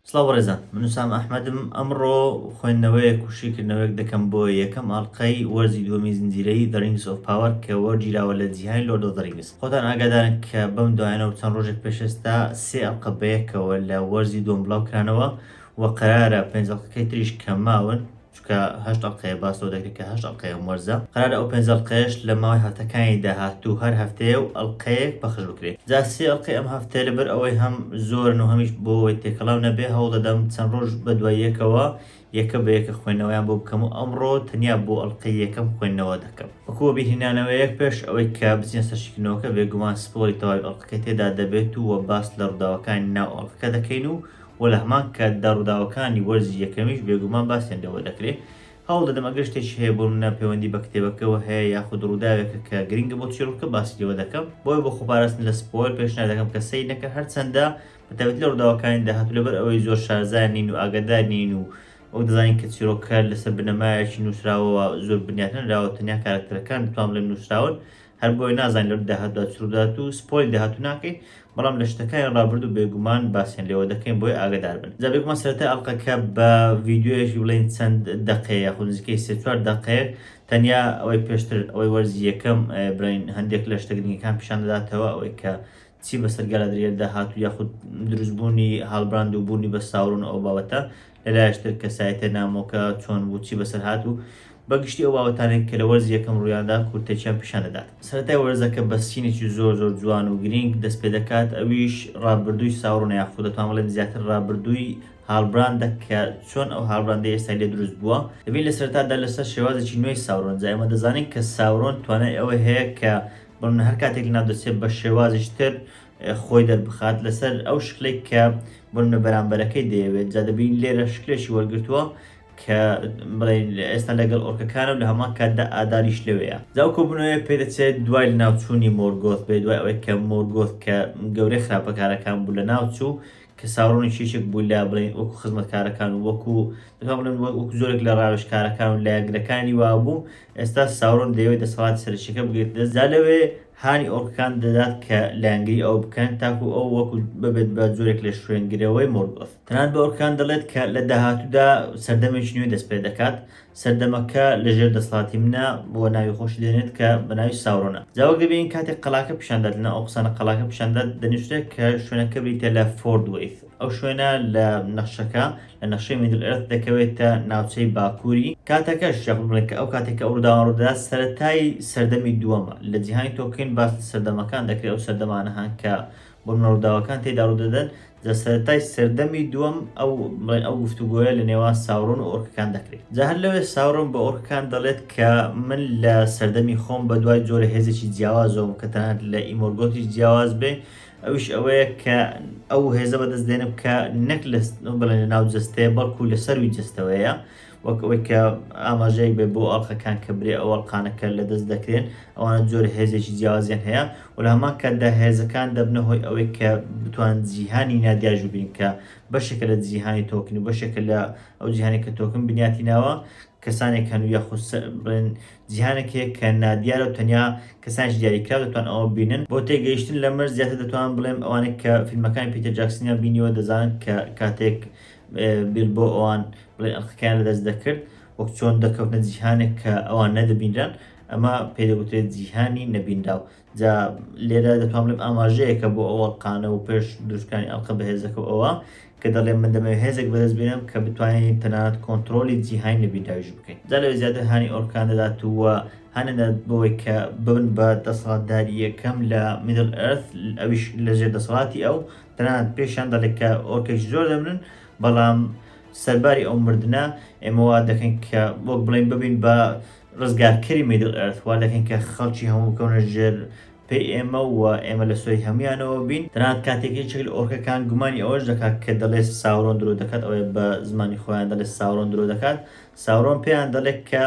سڵاو ڕێزان من وسام ئەحمەدم ئەمڕۆ خوێندنەوەیەک و شیکردنەوەیەک دەکەم بۆ یەکەم ئاڵلقەی وەرزی دووەمی زنجیرەی The Rings of Power کە وەرگیراوە لە جیهانی Lord of the Rings. خۆتان ئاگادارن کە بەم دوایانەوە چەند ڕۆژێک پێشێستا سێ ئەڵلقە بەیەکەوە لە وەرزی دووەم بڵاوکرانەوە و قەرارە پێنج ئەڵلقەکەی تریش کە ماون چونکە هەشت ئەڵلقەیە باسەوە دەکرێت کە هەشت ئەڵلقەیە ئەم وەرزە قەرارە ئەو پێنج ئەڵلقەیەش لە ماوەی هەفتەکانی داهاتوو هەر هەفتەیە و ئەڵلقەیەک پەخش بکرێت. جا سێ ئەڵلقەی ئەم هەفتەیە لەبەر ئەوەی هەم زۆرن و هەمیش بۆ ئەوەی تێکەڵاو نەبێ هەوڵ دەدەم چەند ڕۆژ بەدوای یەکەوە یەکە بە یەکە خوێندنەوەیان بۆ بکەم و ئەمڕۆ تەنیا بۆ ئەڵلقەی یەکەم خوێندنەوە دەکەم. وەکووە بیرهێنانەوەیەک پێش ئەوەی کە بچینە سەر شیکردنەوەکە بێگومان سپۆیلی تەواوی ئەڵلقەکەی تێدا دەبێت و باس لە ڕووداوەکانی ناو ئەڵلقەکە دەکەین و لە هەمان کاتدا ڕووداوەکانی وەرزی یەکەمیش بێگومان باسییان لەوە دەکرێت. هەوڵ دەدەم ئەگەر شتێکی هەیە بۆ منە پەیوەندی بە کتێبەکەەوە هەیە یاخود ڕووداوێکە کە گرنگە بۆ چێڕووکە باسیەوە دەکەم بۆی بۆ خۆپاراستن لە سپۆیل پێشنیار دەکەم کە سەیر نەکە هەرچەندە بەتابەت لە ڕووداوەکانی داهاتوو لەبەر ئەوەی زۆر شارەزای نین و ئاگادار نین و ئەو دەزانین کە چیرۆکە لەسەر بنەمایەکی نووسراوەوە زۆر بنیات نراوە تەنیا کارکتەرەکان بتوان بڵێن نووسراون هەر بۆی نازانین لە داهاتوودا چ ڕوودات و سپۆیل داهاتوو ناکەین بەڵام لە شتەکانی ڕابردوو بێگومان باسییان لێوە دەکەین بۆی ئاگادار بن. جا بێگومان سەرەتای ئەڵلقەکە بە ڤیدیۆیەکی بڵێن چەند دەقەیە یاخود نزیکەی سێ چوار دەقەیەک تەنیا ئەوەی پێشتر ئەوەی وەرزی یەکەم بڵێن هەندێک لە شتە گرنگەکان پیشان دەداتەوە ئەوەی کە چی بەسەرگا لە درێدا هاتوو یاخود دروستبوونی هەڵبراند و بوونی بە ساورۆن ئەو بابەتە لەلایەشتر کە سایتە نامۆکە چۆن بوو چی بەسەر هاتوو بەگشتی ئەو باوەتانێک کە لە وەرزی یەکەم ڕوویاندا کورتێکیان پیشان دەدات. سەرەتای وەرزەکە بە سینێکی زۆر جوان و گرنگ دەست پێ دەکات ئەویش ڕابردووی ساورۆن یاخود دەتوان بڵێن زیاتر ڕابردووی هاڵبراندە کە چۆن ئەو هاڵبراندەی ئێستا لێ دروست بووە. دەبین لە سەرەتادا لەسەر شێوازێکی نوێی ساورۆن جا ئێمە دەزانین کە ساورۆن توانای ئەوە هەیە کە بڵێن هەر کاتێک ناو دەچێت بە شێوازیش تر خۆی دەربخات لەسەر ئەو شکلێک کە بڵێن بەرامبەرەکەی دەیەوێت. جا دەبین لێرە شکلێکی وەرگرتووە کە بڵێن ئێستا لەگەڵ ئۆرکەکانە لە هەمان کاتدا ئاداریش لەوەیە. جا ئەو کۆبوونەوەی پێ دەچێت دوای لە ناوچوونی مۆرگۆث بێت دوای ئەوەی کە مۆرگۆث کە گەورەی خراپەکارەکان بوو لە ناوچوو کە ساورۆنی چیشێک بوو لە بڵێن وەکو خزمەتکارەکان و وەکو وەکو زۆرێک لە ڕاوێژکارەکان و لایەنگرەکانی وابوو ئێستا ساورۆن دەیەوێت دەسەڵاتی سەرچیەکە بگرێت دەست جا لەوێ هانی ئۆرکەکان دەدات کە لایەنگری ئەو بکەن تاکو ئەو وەکو ببێت بە جۆرێک لە شوێنگرەوەی مۆرگۆث. تەنانەت بە ئۆرکەکان دەڵێت کە لە داهاتوودا سەردەمێکی نوێ دەست پێ دەکات سەردەمەکە لەژێر دەسەڵاتی منە بۆ ناوی خۆشی دێنێت کە بە ناوی ساورۆنە. جا وەک دەبین کاتێک قەڵاکە پیشاندات لەناو ئەو قسانە قەڵاکە پیشاندات دەنووسرێت کە شوێنەکە بریتە لە فۆردوەیث. ئەو شوێنە لە نەخشەکە لە نەخشەی میدل ئێرث دەکەوێتە ناوچەی باکووری کاتەکەش بڵێن کە ئەو کاتێک کە ئەو ڕووداوە ڕوودەدات سەرەتای سەردەمی دووەمە لە جیهانی تۆکین باس سەردەمەکان دەکرێت ئەو سەردەمانە هەن کە بۆ ڕووداوەکان تێدا ڕوودەدەن جا سەرەتای سەردەمی دووەم ئەو گفتوگۆیە لە نێوان ساورۆن و ئۆرکەکان دەکرێت. جا هەر لەوێ ساورۆن بە ئۆرکەکان دەڵێت کە من لە سەردەمی خۆم بە دوای جۆرە هێزێکی جیاوازەوە کە تەنانەت لە ئیمۆرگۆتیش جیاواز بێ ئەوش ئەوەیە کە ئەو هێزە بەدەست دێنم کە نەک بڵێن لە ناو جەستەیە بەڵکو لە سەروی جەستەوەیە وەک ئەوەی کە ئاماژەیەک بێ بۆ ئەڵلقەکان کە برێ ئەو ئەڵلقانەکە لە دەست دەکرێن ئەوانە جۆرە هێزێکی جیاوازیان هەیە و لە هەمان کاتدا هێزەکان دەبنە هۆی ئەوەی کە بتوان جیهانی نادیاژ بین کە بەشێکە لە جیهانی تۆکن و بەشێکە لە ئەو جیهانی کە تۆکن بنیاتی ناوە کەسانێک هەن و یاخود بڵێن جیهانێکەیە کە نادیارە و تەنیا کەسانش دیاریکرا دەتوان ئەوە بینن بۆ تێگەیشتن لە مەرج زیاتر دەتوان بڵێم ئەوانێک کە فیلمەکانی پیتەر جاکسنیان بینیوە دەزانن کە کاتێک بیلبۆ ئەوان بڵێن ئەڵلقەکان لەدەست دەکرد وەک چۆن دەکەوتنە جیهانێک کە ئەوان نەدەبینران ئەمە پێدەگوترێت جیهانی نەبینراو. جا لێرە دەتوان بڵێم ئاماژەیەکە بۆ ئەو ئەڵلقانە و پێش دروستکردنی ئەڵلقە بەهێزەکە ئەوە کە دەڵێن من دەمەوێت هێزێک بەدەست بێنم کە بتوانین تەنانەت کۆنتترۆلی جیهانی نەبینراویش بکەین. جا لەوێ زیاتر هانی ئۆرکەکان دەدات وە هەنەدات بۆی کە ببن بە دەسەڵاتداری یەکەم لە میدل ئێرث ئەویش لەژێر دەسەڵاتی ئەو تەنانەت پێشیان دەڵێت کە ئۆرکێکی زۆر دەمرن بەڵام سەرباری ئەو مردنە ئێمە وا دەکەین کە وەک بڵێن ببین بە ڕزگارکەری میدل ئێرث وا دەکەین کە خەڵکی هەموو بکەونە ژێر پێی ئێمە و ئێمە لە سۆی هەمویانەوە بین. تەنانەت کاتێکی چێک لە ئۆرکەکان گومانی ئەوەش دەکات کە دەڵێت ساورۆن درۆ دەکات ئەوەیە بە زمانی خۆیان دەڵێت ساورۆن درۆ دەکات ساورۆن پێیان دەڵێت کە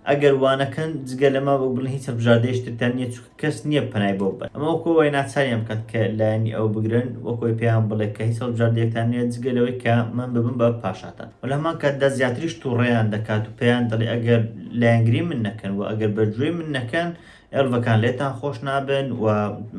ئەگەر وانەکەن جگە لەمە بۆ بڵێن هیچ هەڵبژاردەیەشتتان نییە چونکە کەس نییە پەنای بۆ بن ئەمە وەکۆی ناچاریان بکات کە لایەنی ئەو بگرن وەکۆی پێیان بڵێ کە هیچ هەڵبژاردەیەکتان نییە جگە لەوەی کە من ببم بە پاشاتان و لە هەمان کاتدا زیاتریش تووڕێیان دەکات و پێیان دەڵێ ئەگەر لایەنگری من نەکەن و ئەگەر بەرگوێی من نەکەن ئێڵڤەکان لێتان خۆش نابن و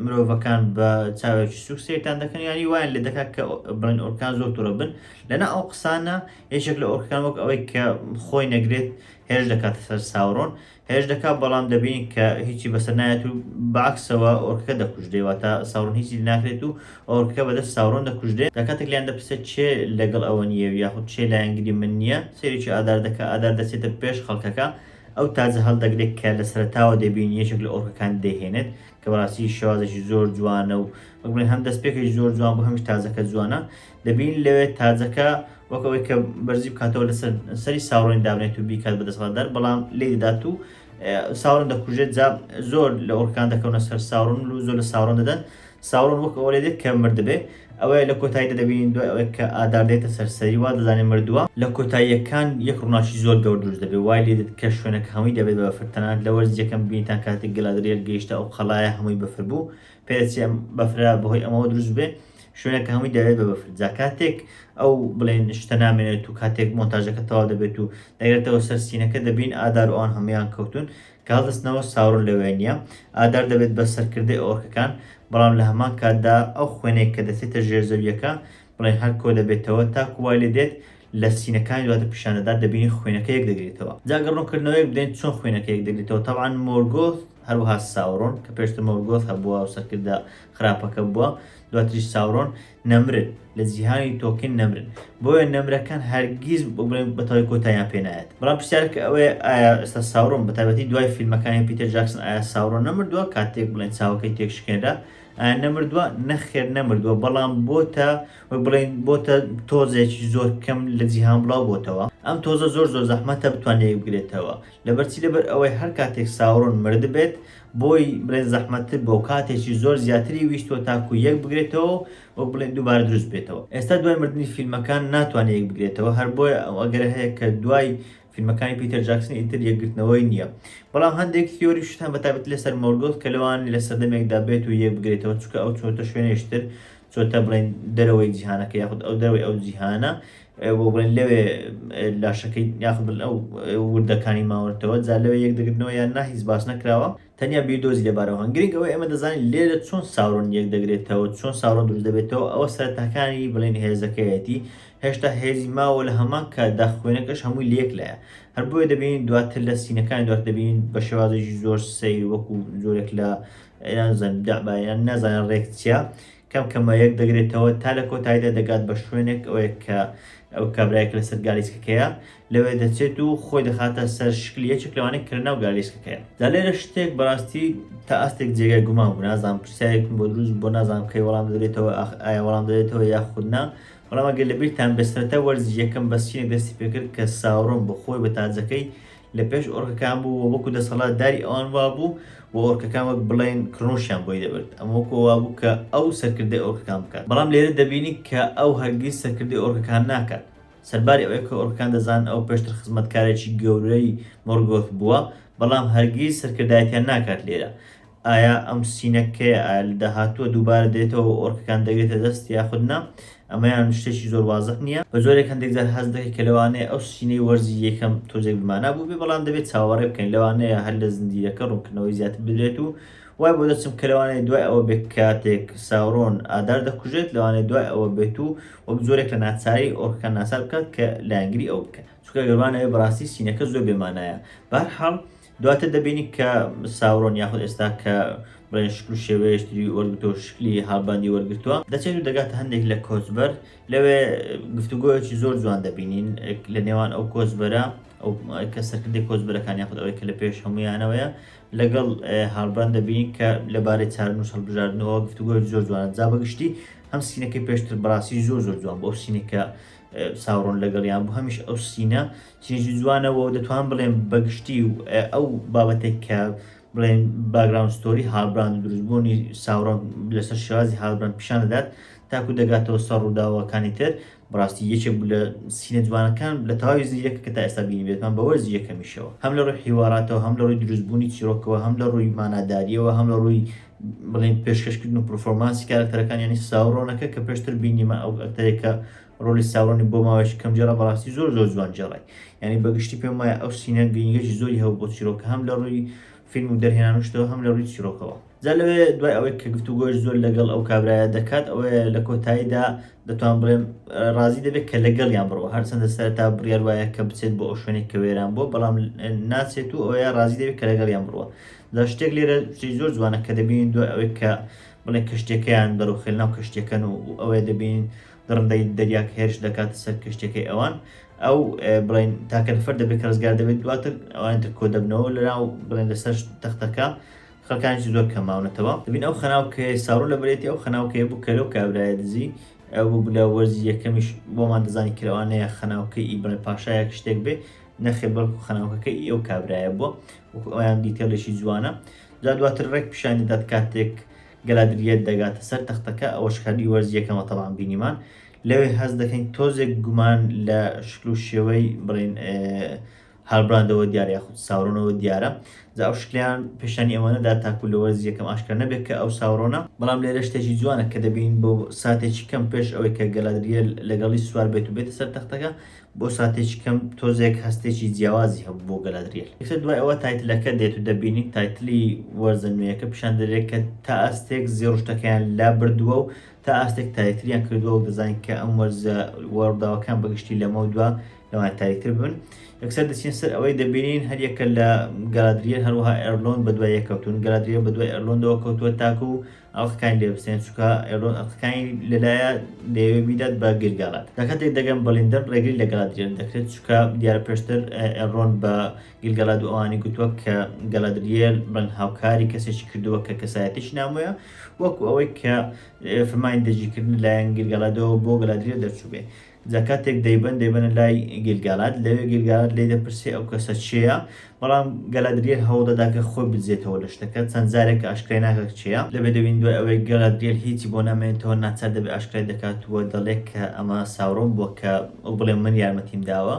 مرۆڤەکان بە چاوێکی سوک سێتان دەکەن ینی وایان لێ دەکات کە بڵێن ئۆرکان زۆر تووڕە بن. لەنا ئەو قسانە یەکێک لە ئۆرکەکان وەک ئەوەی کە خۆی نەگرێت هێرش دەکاتە سەر ساوڕۆن، هێرش دەکات بەڵام دەبین کە هیچی بەسەر نایەت و بەعکسەوە ئۆرکەکە دەکوژدێ، واتە ساوڕۆن هیچی ناکرێت و ئۆرکەکە بەدەست ساوڕۆن دەکوژدێ. کاتێک لیان دەپرسێت چێ لەگەڵ ئەوە نییە یاخود چێ لایەنگری من نییە، سێریکی ئادار دەکات، ئادار دەچێتە پێش خەڵکەکە. ئەو تازە هەڵدەگرێت کە لە سەرتاوە دەبین یەکێک لە ئۆرکەکان دەهێنێت کە بەڕاستی شێوازێکی زۆر جوانە و وەکبڵێن هەم دەستپێکێکی زۆر جوان بوو هەمیش تازەکە جوانە. دەبین لەوێ تازەکە وەکەوەی کە بەرزی بکاتەوە لە سەری ساوڕۆنی دابنێت و بیکات بەدەستڵاتدار، بەڵام لێ دەدات و ساوڕۆن دەکوژێت. جا زۆر لە ئۆرکان دەکەونە سەر ساوڕۆن و زۆر لە ساوڕۆن دەدەن. ساوڕۆن وەک ئەوە لێ دێت کە مردبێ، ئەوەیە لە کۆتاییدا دەبینین دوای ئەوەی کە ئادار دێتە سەرسەری وا دەزانێت مردووە. لە کۆتاییەکان یەک ڕووناچی زۆر گەور دروست دەبێت، وای لێ دێت کە شوێنەکە هەمووی دەبێت بە بەفر. تەنانەت لە وەرز یەکەم بینیتان کاتێک گەلادرێل گەیشتە ئەو خەڵایە هەمووی بەفر بوو، پێدەچێ بەفرە بەهۆی ئەمەوە دروست بێ شوێنەکە هەمووی دەبێت بە بەفر. جا کاتێک ئەو بڵێن شتە نامێنێت و کاتێک مۆنتاژەکە تەواو دەبێت و دەگرێتەوە سەر سینەکە دەبین ئادار و ئەوان هەمویان کەوتون کە هەڵدەستنەوە ساوڕۆن لەوێ نییە. ئادار دەبێت بە سەرکردەی ئۆرکەکان، بەڵام لە هەمان کاتدا ئەو خوێنەیە کە دەچێتە ژێر زەویەکە بڵێن هەر کۆ دەبێتەوە تاکو وای لێ دێت لە سینەکانی دواتە پیشانەدار دەبینی خوێنەکە یەک دەگرێتەوە. جا گەڕۆنکردنەوەی بدەین چۆن خوێنەکە یەک دەگرێتەوە. تەبعاً مۆرگۆث هەروەها ساوڕۆن کە پێشتر مۆرگۆث هەبووە و سەرکردە خراپەکە بووە، دواتریش ساوڕۆن نەمرن، لە جیهانی تۆکین نەمرن. بۆیە نەمرەکان هەرگیز بەتەواوی کۆتاییان پێ نایەت. بەڵام پرسیارەکە ئەوەیە ئایا ئێستا ساوڕۆن بەتایبەتی دوای فیلمەکانی پیتەر جاکسن ئایا ساوڕۆن نەمردووە کاتێک بڵێن چاوەکەی تێکشکێنرا؟ نەمردووە؟ نەخێر نەمردووە، بەڵام بڵێن بۆتە تۆزێکی زۆر کەم لە جیهان بڵاو بۆتەوە. ئەم تۆزە زۆر زەحمەتە بتوانێت بگرێتەوە، لەبەرچی لەبەر ئەوەی هەر کاتێک ساوڕۆن مردبێت بۆی بڵێن زەحمەتتر بۆ کاتێکی زۆر زیاتری ویستوە تاکو یەک بگرێتەوە و بڵێن دووبارە دروست بێتەوە. ئێستا دوای مردنی فیلمەکان ناتوانێت یەک بگرێتەوە، هەر بۆیە ئەگەر هەیە کە دوای فیلمەکانی پیتەر جاکسن ئیتر یەکگرتنەوەی نییە. بەڵام هەندێک تیۆری شتان بەتایبەت لەسەر مۆرگۆث کە لەوان لە سەردەمێکدا بێت و یەک بگرێتەوە، چونکە ئەو چۆتە شوێنێشتر، چۆتە بڵێن دەرەوەی جیهانەکە یاخود ئەو دەرەوەی ئەو جیهانە بۆ بڵێن لەوێ لاشەکەی یاخود ئەو وردەکانی ماوەتەوە، جا لەوێ یەک دەگرنەوە یان نا هیچ باس نەکراوە، تەنیا بیردۆزی لەبارەوە هەنگرنگ ئەوەی ئێمە دەزانین لێرە چۆن ساوڕۆن یەک دەگرێتەوە، چۆن ساوڕۆن دروست دەبێتەوە. ئەوە سەرەتاکانی بڵێن هێزەکەیەتی هێشتا هێزی ماوە لە هەمان کاتدا خوێنەکەش هەمووی لێک لایە. هەر بۆیە دەبینین دواتر لە سینەکانی دوات دەبینین بە شێوازێکی زۆر سەیر وەکو زۆرێک لە یان نازانن ڕێک چیە کەم کەمە یەک دەگرێتەوە تا لە کۆتاییدا دەگات بە شوێنێک ئەوەیە کە ئەو کابرایەک لەسەر گالیسکەکەیە لەوێ دەچێت و خۆی دەخاتە سەر شکلی یەکێک لەوانەیە کە لەناو گالیسکەکەیە. جا لێرە شتێک بەڕاستی تا ئەستێک جێگای گومان بوو، نازانم پرسیارێکم بۆ دروست بۆ نازانم کەی وەڵام دەدرێتەوە، ئایا وەڵام دەدرێتەوە یاخود نا. بەڵام ئەگەر لەبیرتان بێسترەتە وەرزی یەکەم بە سینێک دەستی پێکرد کە ساوڕۆن بە خۆی بە تاجەکەی لە پێش ئۆرکەکان بوو وەکو دەسەڵاتداری ئەوان وا بوو و ئۆرکەکان وەک بڵێن کڕنوشیان بۆی دەبرد، ئەمە وەکو وا بوو کە ئەو سەرکردەی ئۆرکەکان بکات. بەڵام لێرە دەبینی کە ئەو هەرگیز سەرکردەی ئۆرکەکان ناکات، سەرباری ئەوەیە کە ئۆرکەکان دەزانن ئەو پێشتر خزمەتکارێکی گەورەی مۆرگۆث بووە، بەڵام هەرگیز سەرکردایەتیان ناکات لێرە. ئایا ئەم سینەکەیە لە داهاتووە دووبارە دێتەوە ئۆرکەکان دەگرێتە دەست یاخود نا؟ ئەمەیان شتێکی زۆر وازق نییە. بە زۆرێک هەندێک جار هەست دەکەی کە لەوانەیە ئەو سینەی وەرزی یەکەم تۆزێک بمانە بوو بێ، بەڵام دەبێت چاوەڕێ بکەین لەوانەیە هەر لە زنجیرەکە ڕوونکردنەوەی زیاتر بدرێت و وای بۆ دەچم کە لەوانەیە دوای ئەوە بێت کاتێک ساوڕۆن ئادار دەکوژێت لەوانەیە دوای ئەوە بێت و وەک زۆرێک لە ناچاری ئۆرکەکان ناسار بکات کە لایەنگری ئەو بکات، چونکە گەروانەوەی بەڕاستی سینەکە زۆر بێمانایە. بەهەرحاڵ دواتر دەبینی کە ساوڕۆن یاخود ئێستا کە بڵێن شکل و شێوەیەشتری وەرگتەوە شکلی هاڵباندی وەرگتووە دەچێت و دەگاتە هەندێک لە کۆچبەر، لەوێ گفتوگۆیەکی زۆر جوان دەبینین لە نێوان ئەو کۆچبەرە ئەو کە سەرکردی کۆچبەرەکان یاخود ئەوەی کە لە پێش هەمویانەوەیە لەگەڵ هاڵبان دەبینین کە لەبارەی چارن و هەڵبژاردنەوە گفتوگۆی زۆر جوانە. جا بەگشتی هەم سینەکەی پێشتر بەڕاستی زۆر جوان بۆ ئەو سینێکە ساوڕۆن لەگەڵیان بوو، هەمیش ئەو سینە چینێکی جوانەوە دەتوان بڵێن بەگشتی و ئەو بابەتێک کە بڵێن باگراوند ستۆری هاڵبراند و دروستبوونی ساوڕۆن لەسەر شێوازی هاڵبراند پیشان دەدات تاکو دەگاتەوە سەر ڕووداوەکانی تر. بەڕاستی یەکێک بوو لە سینە جوانەکان لە تەواوی زیرەکە کە تا ئێستا بینی بێتمان بە وەرزی یەکەمیشەوە، هەم لە ڕووی حیواراتەوە، هەم لە ڕووی دروستبوونی چیرۆکەوە، هەم لە ڕووی ماناداریەوە، هەم لە ڕووی بڵێن پێشکەشکردن و پرفۆرمانسی کارکتەرەکان یانی ساوڕۆنەکە کە پێشتر بینیمە ئەو ئەکتەرێکە ڕۆلی ساوڕۆنی بۆ ماوەیەکی کەم جێڕا بەڕاستی زۆر جوان جێڕای. یعنی بەگشتی پێم وایە ئەو سینە گرنگێکی زۆری هەبوو بۆ چیرۆکە، هەم لە ڕووی فیلم و دەرهێنانشتەوە هەم لە ڕووی چیرۆکەوە. جا لەوێ دوای ئەوەی کە گفتوگۆش زۆر لەگەڵ ئەو کابرایە دەکات ئەوەیە لە کۆتاییدا دەتوان بڵێم ڕازی دەبێت کە لەگەڵیان بڕەوە هەرچەندە سەرەتا بڕیار وایە کە بچێت بۆ ئەو شوێنێک کە وێران بۆ بەڵام ناچێت و ئەوەیە ڕازی دەبێت کە لەگەڵیان بڕوە. جا شتێک لێرە شتێکی زۆر جوانە کە دەبینین دوای ئەوەی کە بڵێن کەشتێکەیان بەرەوخێل ناو کەشتێکەکەن و ئەوەیە دەبینین دڕندەی دەریاک هێرش دەکاتە سەر کەشتێکەکەی ئەوان ئەو بڵین تاکە نەفەر دەبێت کە ڕزگار دەبێت دواتر ئەوانتر کۆ دەبنەوە لەناو بڵێن لەسەر تەختەکە خەڵکانی زۆر کەماونەتەوە دەبین ئەو خەناوکەی ساڕۆ لە بەرێتی ئەو خەناوکەیە بوو کە لەو کابرایە دزی ئەو بوو لە وەرزی یەکەمیش بۆمان دەزانی کرەوانەیە خەناوکەی بڵێ پاشایەک شتێک بێ نەخێ بەڵکو خەناوکەکەی ئەو کابرایە بووە ئەویان دیتێڵێکی جوانە. جا دواتر ڕێک پیشانی داد کاتێک گەلادریەت دەگاتە سەر تەختەکە ئەوەش خەری وەرزی یەکەمە تەڵام بینیمان لەوێ هەست دەکەین تۆزێک گومان لە شکل و شێوەی بڵێن هەڵبراندەوە دیارە یاخود ساورۆنەوە دیارە. جا ئەو شکلیان پێشانی ئەوەنەدا تاکو لە وەرزی یەکەم ئاشکرا نەبێت کە ئەو ساورۆنە بەڵام لێرە شتێکی جوانە کە دەبین بۆ ساتێکی کەم پێش ئەوەی کە گەلادریە لەگەڵی سوار بێت و بێتە سەر تەختەکە بۆ ساتێکی کەم تۆزێک هەستێکی جیاوازی هەبوو بۆ گەلادریێل. یەکسەر دوای ئەوە تایتلەکە دێت و دەبینی تایتلی وەرزە نوێیەکە پیشان دەدرێت کە تا ئاستێک زێڕشتەکەیان لا بردووە و تا ئاستێک تایتریان کردووە و دەزانین کە ئەم وەرزە وەرداوەکان بەگشتی لەمە دووە لەوان تاریکتر بن. یەکسەر دەچین سەر ئەوەی دەبینین هەریەکە لە گەلادریێل هەروەها ئێرلۆن بە دوای یەکەوتون گەلادریێل بە دوای ئێرلۆندەوە کەوتووە تاکو و ئەڵخەکانی لێبستێن چونکە ئێرلۆن ئەڵخەکانی لەلایە لێوێ بیدات بە گیلگالات کاتێک دەگەم بەڵیندەر ڕێگری لە گەلادریێل دەکرێت چونکە دیارە پێشتر ئێرلۆن بە گیلگالات و ئەوانی گوتووە کە گەلادریێل بڵێن هاوکاری کەسێکی کردووە کە کەسایەتیش نامۆیە وەکو ئەوەی کە فەرمانی دەجیکردن لایەن گیلگالاتەوە بۆ گەلادریێل دەرچوو بێ. جا کاتێک دەیبەنە لای گیلگالات لەوێ گیلگالات لێ دەپرسێ ئەو کەسە چێە بەڵام گەلادریێل هەوڵدەدا کە خۆی بجێتەوە لە شتەکە چەند جارێک ئاشکرای ناکە چێە لەبێ دەبین دوای ئەوەی گەلادریێل هیچی بۆ نامێنێتەوە ناچار دەبێت ئاشکرای دەکاتوە دەڵێت کە ئەمە ساورۆم بووە کە ئەو بڵێ من یارمەتیم داوە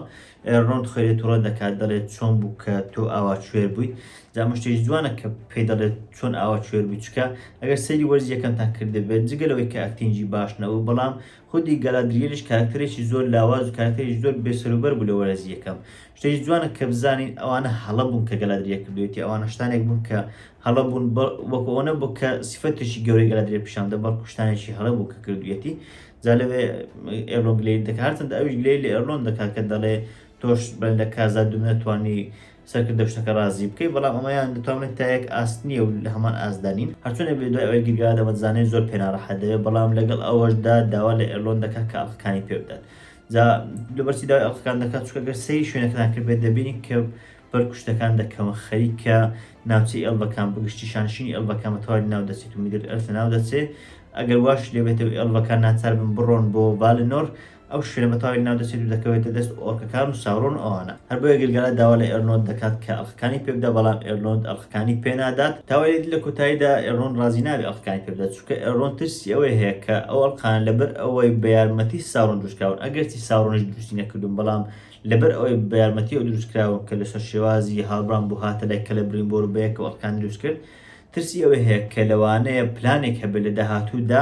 ڕۆن خۆیێت ڕۆ دەکات دەڵێت چۆن بوو کە تۆ ئاوا کوێر بوویت. جا مشتێکی جوانە کە پێی دەڵێت چۆن ئاوا کوێر بووی چکە ئەگەر سەیری وەرزی یەکەمتان کردبێت جگەلەوەی کە ئەکتینجی باشنەوە بەڵام خودی گەلادریێلش کارکتەرێکی زۆر لاواز و کارکتەرێکی زۆر بێسەروبەر بوو لە وەرزی یەکەم. شتێکی جوانە کە بزانین ئەوانە هەڵە بوون کە گەلادریە کردوێتی ئەوانە شتانێک بوون کە هەڵە بوون وەکو ئەوەنە بوو کە سیفەتێکی گەورەی گەلادریێ پیشاندە بەڵکو شتانێکی هەڵە بوو کە کردوێتی. جا لەوێ ئێرلۆن گلەی دەکات هەرچەندە ئەویش گلەی لە ئێرلۆن دەکات کە دەڵێ تۆش بەندە کازاد دوو نەتوانی سەرکردە شتەکە ڕازی بکەیت بەڵام ئەمەیان دەتوانێت تا یەک ئاستنیە و لە هەمان ئازدانین هەرچۆنێ بێ دوای ئەوەی گیرگا دەمەزانێت زۆر پێناڕەحەت دەوێت بەڵام لەگەڵ ئەوەشدا داوا لە ئێرلۆن دەکات کە ئەڵخەکانی پێ بدات. جا لەبەرچی داوای ئەڵخەکان دەکات چونکە گەر سەیری شوێنەکەتان کرد بێت دەبینی کە بەرکو شتەکان دەکەمە خەریکە ناوچەی ئەڵڤەکان بگشتی شانشینی ئەڵڤەکان بەتەواوی ناو دەچێت و میدل ئەرث ناو دەچێت ئەگەر واش لێبێتەوە ئەڵڤەکان ناچار بن بڕۆن بۆ ڤالنۆر ئەو شوێنە بەتەواوی ناو دەچێت و دەکەوێتە دەست ئۆرکەکان و ساورۆن ئەوانە هەر بۆیە گیلگالات داوا لە ئێرلۆن دەکات کە ئەڵخەکانی پێ بدات بەڵام ئێرلۆن ئەڵخەکانی پێ نادات تاوای لە کۆتاییدا ئێرلۆن ڕازی نابێت ئەڵخەکانی پێ بدات چونکە ئێرلۆن ترسی ئەوەی هەیە کە ئەو ئەڵخان لەبەر ئەوەی بە یارمەتی ساورۆن دروستکراون ئەگەرچی ساورۆنش دروستی نەکردوون بەڵام لەبەر ئەوەی بە یارمەتی ئەو دروستکراون کە لەسەر شێوازی هاڵبران بوو هاتە لای کە لە بریمبۆر بەیەک و ئەڵخەکان دروست کرد ترسی ئەوەی هەیە کە لەوانەیە پلانێک هەبێت لە داهاتوودا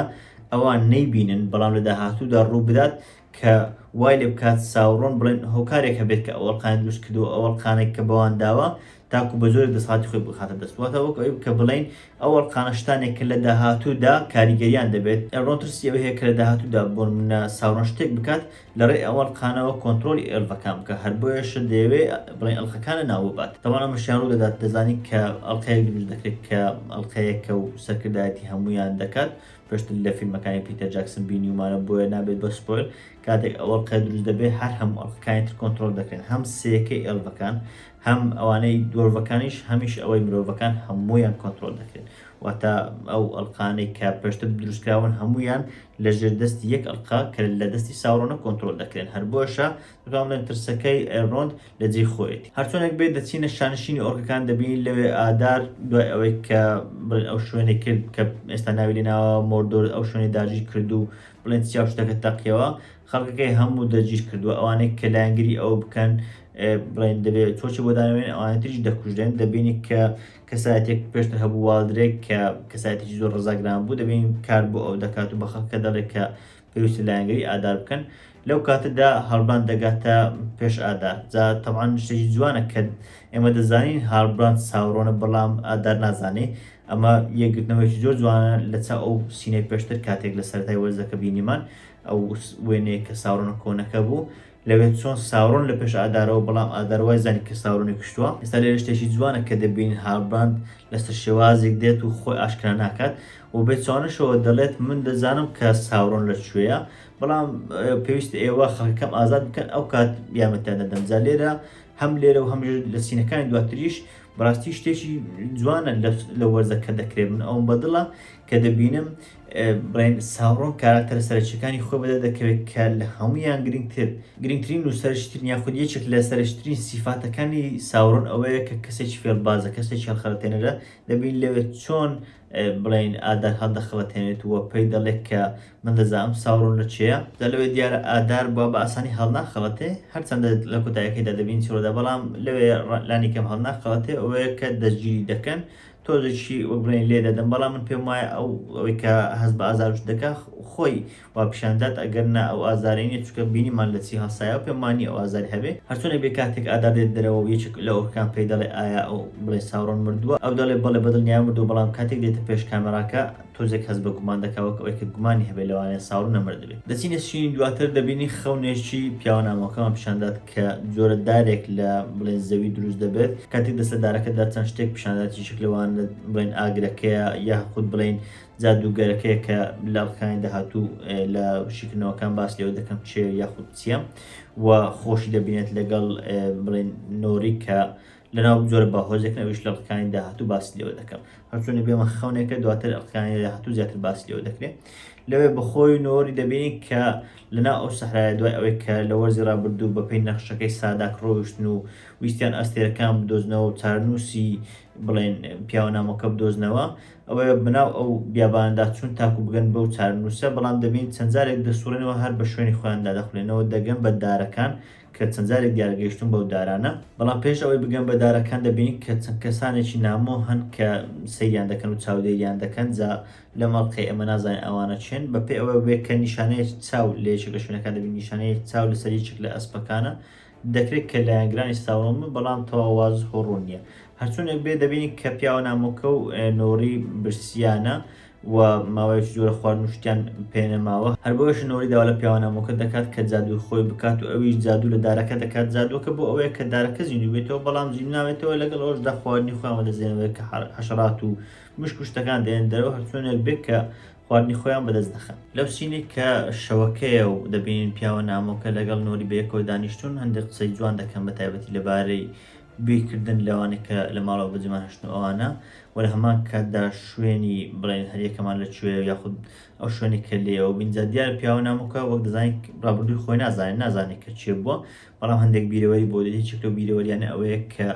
ئەوان نەیبینن بەڵام لە داهاتوودا ڕوو بدات کە وای لێ بکات ساورۆن بڵێن هۆکارێک هەبێت کە ئەوەڵقانی دروست کردو ئەوەڵقانێک کە بەوان داوە تاکو بە زۆر دەسڵاتی خۆی بخاتە دەستواتە وەک ئەوەی کە بڵێن ئەوەڵقانە شتانێک کە لە داهاتوودا کاریگەریان دەبێت ئێرلۆن ترسی ئەوەی هەیە کە لە داهاتوودا بۆ منە ساورۆن شتێک بکات لەڕێی ئەوەڵقانەوە کۆنتڕۆلی ئێڵڤەکان بکە هەر بۆیەش دەیەوێت بڵێن ئەڵخەکانە ناوبات تەواو ئەمەشیان ڕوو دەدات دەزانی کە ئەڵقەیەک دروست دەکرێت کە ئەڵقەیەکە و سەرکردایەتی هەمویان دەکات پێشتر لە فیلمەکانی پیتەر جاکسن بینیومانە بۆیە نابێت بە سپۆیل کاتێک ئەوەڵقە دروست دەبێت هەر هەموو ئەڵقەکانی تر کۆنتڕۆل دەکرێن هەم سێیەکەی ئێڵڤەکان هەم ئەوانەی دۆرڤەکانیش هەمیش ئەوەی مرۆڤەکان هەموویان کۆنتڕۆل دەکرێن واتە ئەو ئەڵقانەی کە پێشتر دروستکراون هەمویان لە ژێردەستی یەک ئەڵقا کە لە دەستی ساورۆنە کۆنتڕۆل دەکرێن هەر بۆشە دەڵێن ترسەکەی ئێرلۆن لە جێی خۆیەتی هەرچۆنێک بێت دەچینە شانشینی ئۆرکەکان دەبین لەوێ ئادار دوای ئەوەی کە ئەو شوێنێک کرد کە ئێستا ناوی لێناوە مۆردۆر ئەو شوێنی داژی کرد و بڵێن چیا شتەکە تەقیەوە خەڵکەکەی هەموو دەگیر کردووە ئەوانەی کە لایەنگری ئەو بکەن بڵێن دەبێت تۆچی بۆ داناوێن ئەوانە تریش دەکوژێن دەبینی کە کەسایەتێک پێشتر هەبوو والدرێک کە کەسایەتێکی زۆر ڕزاگران بوو دەبین کار بۆ ئەو دەکات و بە خەڵکە دەڵێت کە پێویستە لایەنگەری ئادار بکەن لەو کاتەدا هەڵبراند دەگاتە پێش ئادار جا تەبعاان شتێکی جوانە کە ئێمە دەزانین هەڵبراند ساوڕۆنە بەڵام ئادار نازانێ ئەمە یەکگرتنەوەیکی زۆر جوانە لەچە ئەو سینەی پێشتر کاتێک لە سەرەتای وەرزەکە بینیمان ئەو وێنەیە کە ساوڕۆنە کۆنەکە بوو لەوێت چۆن ساوڕۆن لە پێش ئادارەوە بەڵام ئاداروای زانی کە ساوڕۆنی کشتووە ئێستا لێرە شتێکی جوانە کە دەبین هەڵبراند لەسەر شێوازێک دێت و خۆی ئاشکرا ناکات و بێت چۆنشەوە دەڵێت من دەزانم کە ساوڕۆن لەکوێیە بەڵام پێویستە ئێوە خەڵکەکەم ئازاد بکەن ئەو کات یامەتیان دەدەم جا لێرە هەم لێرە و هەم لە سینەکانی دواتریش بەڕاستی شتێکی جوانە لە وەرزەکە دەکرێت من ئەوم بەدڵە کە دەبینم بڵێن ساوڕۆن کاراکتەرە سەرچەکانی خۆی بەدە دەکەوێت کە لە هەمویان گرنگترین و سەرشترین یاخود یەکێک لە سەرشترین سیفاتەکانی ساوڕۆن ئەوەیە کە کەسێکی فێڵبازە کەسێکی هەڵخەڵەتێنەرە دەبین لەوێت چۆن بڵین ئادار هەڵدەخەڵەتێنێت وە پێی دەڵێت کە من دەزانم ساوڕۆن لە چێە لەوێ دیارە ئادار بووە بە ئاسانی هەڵناخەڵەتێ هەرچەندە لە کۆتاییەکەیدا دەبین چۆرەدا بەڵام لەوێ لانی کەم هەڵناخەڵەتێ ئەوەیە کە دەستگیری دەکەن تۆزێکی وەبرین لێ دەدەم بەڵام من پێم وایە ئەوەی کە هەست بە ئازارش دەکا خۆی وا پیشاندات ئەگەر نا ئەو ئازارێنێت چکە بینیمان لە چی هەسایە و پێمانی ئەو ئازاری هەبێ هەرچۆنە بێ کاتێک ئادار دێت دەرەوە یەکێک لە ئەوکان پێی دەڵێ ئایا ئەو بڵێ ساوڕۆن مردووە ئەو دەڵێ بەڵێ بەدڵنیا مردوو بەڵام کاتێک دێتە پێش کامێراکە تۆزێک هەست بە گومان دەکەوە ئەوەی کە گومانی هەبێ لەوانەیە ساوڕۆن نەمردبێت دەچینە شینی دواتر دەبینی خەونێکی پیاوەنامەکەمان پیشاندات کە جۆرە دارێک لە بڵێن زەوی دروست دەبێت کاتێک دەسەدارەکەدا چەند شتێک پیشانداتی شک لەوان بڵێن ئاگرەکەیە یاخود بڵێن جادوگەرەکەیە کە لاڵخانی داهاتوو لە شیکردنەوەکان باس لێوە دەکەم چێ یاخود چیە و خۆشی دەبینێت لەگەڵ بڵێن نۆری کە لەناو جۆرە باهۆزێک نەویش لە ڕقانی داهاتوو باسی لێوە دەکەم هەرچۆنی بێمە خەونێکە دواتر ئەڵقانی داهاتوو زیاتر باسی لێوە دەکرێت لەوێ بەخۆی نۆری دەبینی کە لەنا ئەو سەحرایە دوای ئەوەی کە لە وەرزی ڕابردوو بەپێی نەخشەکەی ساداک ڕۆیشتن و ویستیان ئەستێرەکان بدۆزنەوە و چارنووسی بڵێن پیاوەنامەکە بدۆزنەوە ئەوەیە بناو ئەو بیاباندا چون تاکو بگەن بەو چارنووسە بەڵام دەبین چەندجارێک دەسوڕێنەوە هەر بە شوێنی خۆیاندا دەخولێنەوە دەگەن بە دارەکان کە چەندجارێک دیارگەیشتون بەو دارانە بەڵام پێش ئەوەی بگەن بە دارەکان دەبین کە چەند کەسانێکی نامۆ هەن کە سەیریان دەکەن و چاودێریان دەکەن جا لە مەڵقی ئەمە نازانین ئەوانە چێن بەپێ ئەوە بێ کە نیشانەیە چاو لە یەکێکە شوێنەکان دەبین نیشانەیە چاو لەسەر یەکێک لە ئەسپەکانە دەکرێت کە لایەنگرانی ساوڕۆن بەڵام تەواواز هۆڕۆن نییە هەرچوونێک بێ دەبینی کە پیاوە نامۆکە و نۆری برسیانە و ماوەیەکی جۆرە خواردنوشتیان پێنەماوە هەر بۆیش نۆری داوا لە پیاوەنامۆکە دەکات کە جادوی خۆی بکات و ئەویش جادوو لە دارەکە دەکات جادووەکە بۆ ئەوەیە کە دارەکە زیندوو بێتەوە بەڵام زیندوو ناوێتەوە لەگەڵ ئەوەشدا خواردنی خۆیان دەزێنەوەی کە حەشەرات و مشک و شتەکان دێن دەرەوە هەرچۆنێک بێت کە خواردنی خۆیان بەدەست دەخەن لەو سینێک کە شەوەکەیە و دەبینین پیاوە نامۆکە لەگەڵ نۆری بەیەکەوە دانیشتون هەندێک قسەی جوان دەکەن بە تایبەتی لەبارەی بیرکردن لەوانێک کە لە ماڵەوە بەجێمان هەشتن ئەوانە وە لە هەمان کاتدا شوێنی بڵێن هەریەکەمان لەکوێ یاخود ئەو شوێنی کە لێەوە بینجا دیار پیاوە نامۆکە وەک دەزانین ڕابردووی خۆی نازانێت کە چێ بووە بەڵام هەندێک بیرەوەری بۆ دێتی چێک لەو بیرەوەریانە ئەوەیە کە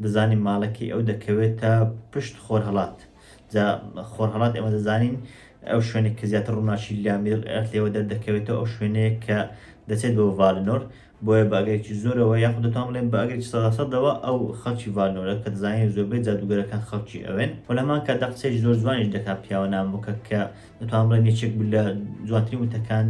دەزانین ماڵەکەی ئەو دەکەوێتە پشت خۆرهەڵات جا خۆرهەڵات ئێمە دەزانین ئەو شوێنێک کە زیاتر ڕووناچی لامیل لێوە دەکەوێتەوە ئەو شوێنەیە کە دەچێت بۆ ڤالنۆر بۆیە بەگەرێکی زۆرەوە یاخود دەتوان بڵێن بەگەرێکی سەدەوە ئەو خەڵکی ڤالنۆرە کە دەزانین زۆربەی جادوگەرەکان خەڵکی ئەوێن و لەمان کاتدا قسەی زۆر جوانیش دەکات پیاوە نامۆکە کە دەتوان بڵێن یەکێک لە جوانترین وتەکان